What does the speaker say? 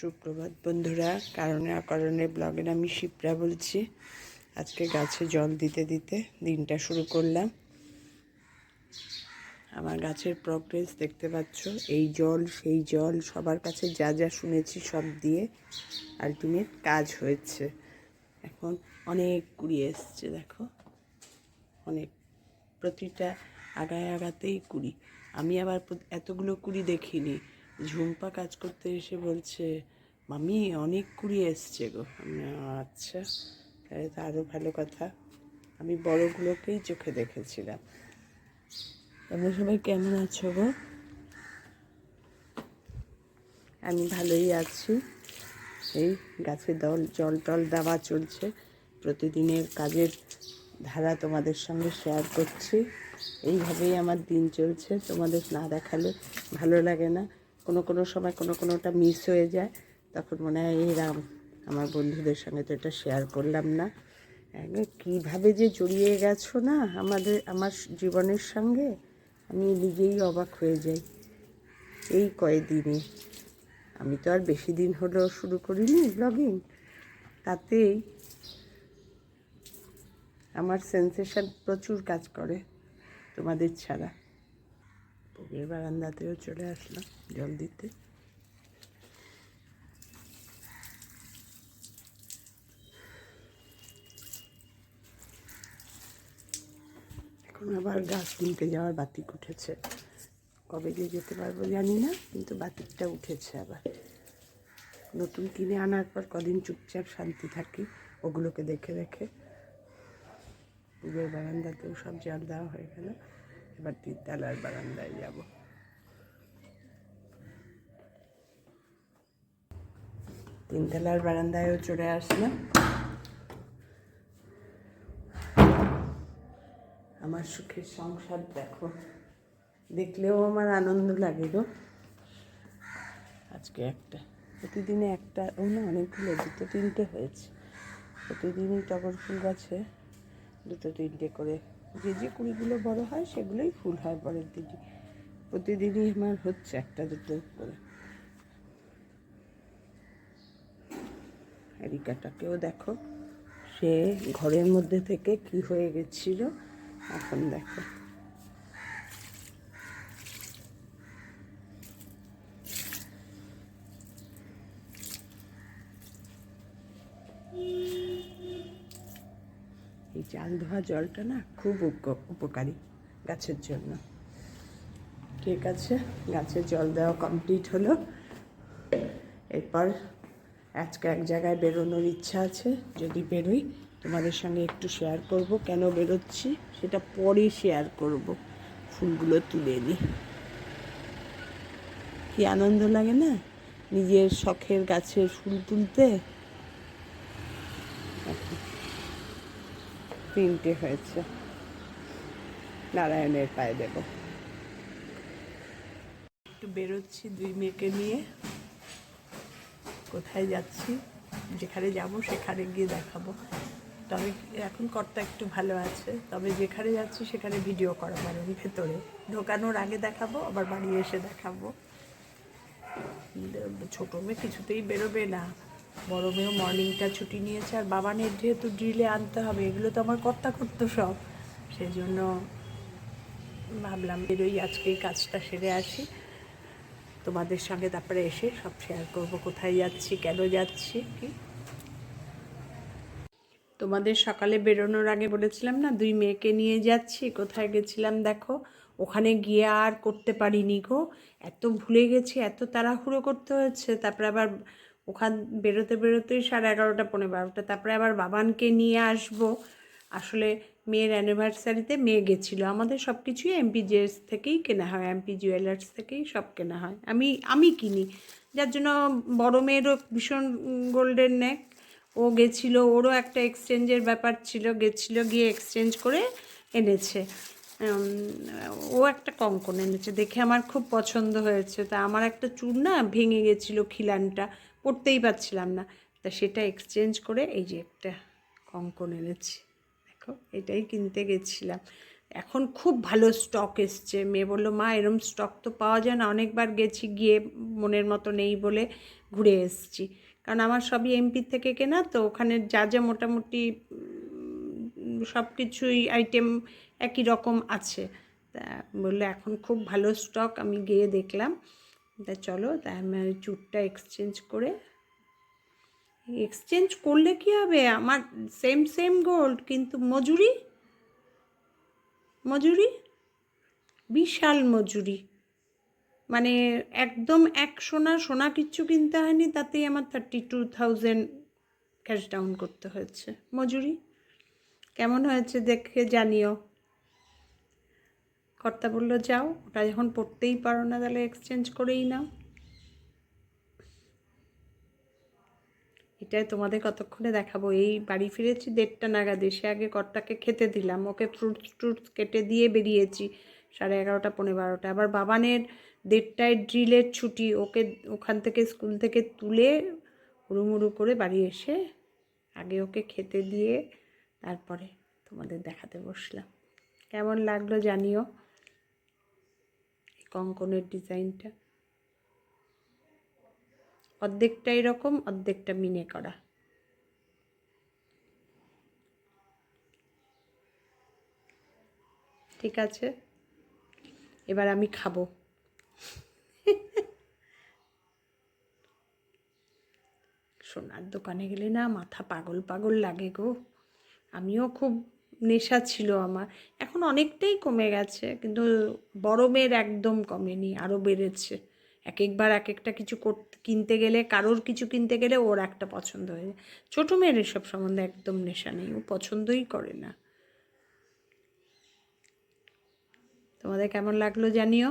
সুপ্রভাত বন্ধুরা, কারণে অকারণে ব্লগের আমি শিপ্রা বলছি। আজকে গাছে জল দিতে দিতে দিনটা শুরু করলাম। আমার গাছের প্রগ্রেস দেখতে পাচ্ছ, এই জল সেই জল, সবার কাছে যা যা শুনেছি সব দিয়ে আলটিমেট কাজ হয়েছে। এখন অনেক কুড়ি এসছে, দেখো অনেক, প্রতিটা আগাতেই কুড়ি। আমি আবার এতগুলো কুড়ি দেখিনি। ঝুম্পা কাজ করতে এসে বলছে, মামি অনেক কুড়ি এসছে গো। আচ্ছা, তাহলে তো আরও ভালো কথা। আমি বড়গুলোকেই চোখে দেখেছিলাম। তোমরা সবাই কেমন আছো গো? আমি ভালোই আছি। এই গাছে জল টল দেওয়া চলছে, প্রতিদিনের কাজের ধারা তোমাদের সঙ্গে শেয়ার করছি। এইভাবেই আমার দিন চলছে, তোমাদের না দেখালে ভালো লাগে না। কোনো সময় কোনোটা মিস হয়ে যায়, তখন মনে হয় এই রাম, আমার বন্ধুদের সঙ্গে তো এটা শেয়ার করলাম না। কীভাবে যে জড়িয়ে গেছো না আমার জীবনের সঙ্গে, আমি নিজেই অবাক হয়ে যাই। এই কয়েকদিনে, আমি তো আর বেশি দিন হলো শুরু করিনি ব্লগিং, তাতেই আমার সেন্সেশন প্রচুর কাজ করে তোমাদের ছাড়া। পুকুরের বারান্দাতেও চলে আসলাম জল দিতে। এখন আবার গাছ কিনতে যাওয়ার বাতিক উঠেছে, কবে যে যেতে পারবো জানি না, কিন্তু বাতিকটা উঠেছে আবার। নতুন কিনে আনার পর কদিন চুপচাপ শান্তি থাকি ওগুলোকে দেখে দেখে। পুকুরের বারান্দাতেও সব জল দেওয়া হয়ে গেল, এবার 3 তলার বারান্দায় যাব। 3 তলার বারান্দায়ও চলে আসলাম। আমার সুখের সংসার দেখো, দেখলেও আমার আনন্দ লাগে গো। আজকে একটা, প্রতিদিনে একটা, না অনেকগুলো, 2-3টে হয়েছে। প্রতিদিনই টগর ফুল গাছে 2-3টে করে, যে কুড়িগুলো বড় হয় সেগুলোই ফুল হয় পরের দিনই। প্রতিদিনই আমার হচ্ছে 1-2 করে। এরিকাটাকেও দেখো, সে ঘরের মধ্যে থেকে কি হয়ে গেছিল, এখন দেখো। এই চাল ধোয়া জলটা না খুব উপকারী গাছের জন্য। ঠিক আছে, গাছের জল দেওয়া কমপ্লিট হলো। এরপর আজকে এক জায়গায় বেরোনোর ইচ্ছা আছে, যদি বেরোই তোমাদের সঙ্গে একটু শেয়ার করব। কেন বেরোচ্ছি সেটা পরে শেয়ার করব। ফুলগুলো তুলে নিই, কি আনন্দ লাগে না নিজের শখের গাছের ফুল তুলতে। 3টে হয়েছে, নারায়ণের পায়ে দেব। একটু বেরোচ্ছি 2 মেয়েকে নিয়ে। কোথায় যাচ্ছি, যেখানে যাব সেখানে গিয়ে দেখাবো। তবে এখন কর্তা একটু ভালো আছে, তবে যেখানে যাচ্ছি সেখানে ভিডিও করা বারণ, ভেতরে ঢোকানোর আগে দেখাবো, আবার বাড়ি এসে দেখাবো। ছোটো মেয়ে কিছুতেই বেরোবে না, বড় মেয়েও মর্নিংটা ছুটি নিয়েছে, আর বাবানের যেহেতু ড্রিলে আনতে হবে, এগুলো তো আমার কর্তা করতো সব, সেই জন্য ভাবলাম বেরোই, আজকেই কাজটা সেরে আসি, তোমাদের সঙ্গে তারপরে এসে সব শেয়ার করব, কোথায় যাচ্ছি, কেন যাচ্ছি। কি তোমাদের সকালে বেরোনোর আগে বলেছিলাম না 2 মেয়েকে নিয়ে যাচ্ছি, কোথায় গেছিলাম দেখো। ওখানে গিয়ে আর করতে পারিনি গো, এত ভুলে গেছি, এত তাড়াহুড়ো করতে হয়েছে। তারপরে আবার ওখান বেরোতেই 11:30 12টা, তারপরে আবার বাবানকে নিয়ে আসবো। আসলে মেয়ের অ্যানিভার্সারিতে মেয়ে গেছিলো, আমাদের সব কিছুই এমপিজেএস থেকেই কেনা হয়, এমপি জুয়েলার্স থেকেই সব কেনা হয়, আমি কিনি, যার জন্য বড় মেয়েরও ভীষণ গোল্ডেন নেক। ও গেছিলো, ওরও একটা এক্সচেঞ্জের ব্যাপার ছিল, গিয়ে এক্সচেঞ্জ করে এনেছে। ও একটা কঙ্কন এনেছে, দেখে আমার খুব পছন্দ হয়েছে। তা আমার একটা চুল না ভেঙে গেছিলো, খিলানটা পরতেই পারছিলাম না, তা সেটা এক্সচেঞ্জ করে এই যে একটা কঙ্কন এনেছি। দেখো, এটাই কিনতে গেছিলাম, এখন খুব ভালো স্টক এসছে। মেয়ে বললো, মা এরম স্টক তো পাওয়া যায় না, অনেকবার গেছি, গিয়ে মনের মতো নেই বলে ঘুরে এসেছি। কারণ আমার সবই এমপি থেকে কেনা, তো ওখানে যা যা মোটামুটি সব কিছুই আইটেম একই রকম আছে। তা বললো এখন খুব ভালো স্টক, আমি গিয়ে দেখলাম। তা চলো, তাই আমি চুটটা এক্সচেঞ্জ করলে কি হবে, আমার সেম সেম গোল্ড, কিন্তু মজুরি বিশাল মজুরি। মানে একদম এক সোনা সোনা কিচ্ছু কিনতে হয়নি, তাতেই আমার 32,000 ক্যাশ ডাউন করতে হয়েছে মজুরি। কেমন হয়েছে দেখে জানিও। কর্তা বললো, যাও, ওটা যখন পড়তেই পারো না তাহলে এক্সচেঞ্জ করেই নাও। এটাই তোমাদের কতক্ষণে দেখাবো। এই বাড়ি ফিরেছি 1:30 নাগাদ, এসে আগে কর্তাকে খেতে দিলাম, ওকে ফ্রুটস কেটে দিয়ে বেরিয়েছি 11:30 12:30। আবার বাবানের 1:30টায় ড্রিলের ছুটি, ওকে ওখান থেকে স্কুল থেকে তুলে হুড়ুমুড়ু করে বাড়ি এসে আগে ওকে খেতে দিয়ে তারপরে তোমাদের দেখাতে বসলাম। কেমন লাগলো জানিও এই কঙ্কনের ডিজাইনটা। অর্ধেকটা এরকম, অর্ধেকটা মিনে করা। ঠিক আছে, এবার আমি খাবো। সোনার দোকানে গেলে না মাথা পাগল পাগল লাগে গো। আমিও খুব নেশা ছিল আমার, এখন অনেকটাই কমে গেছে, কিন্তু বড় মেয়ের একদম কমেনি, আরও বেড়েছে। একবার এক একটা কিছু কিনতে গেলে, কারোর কিছু কিনতে গেলে ওর একটা পছন্দ হয়ে যায়। ছোটো মেয়ের এসব সম্বন্ধে একদম নেশা নেই, ও পছন্দই করে না। তোমাদের কেমন লাগলো জানিও।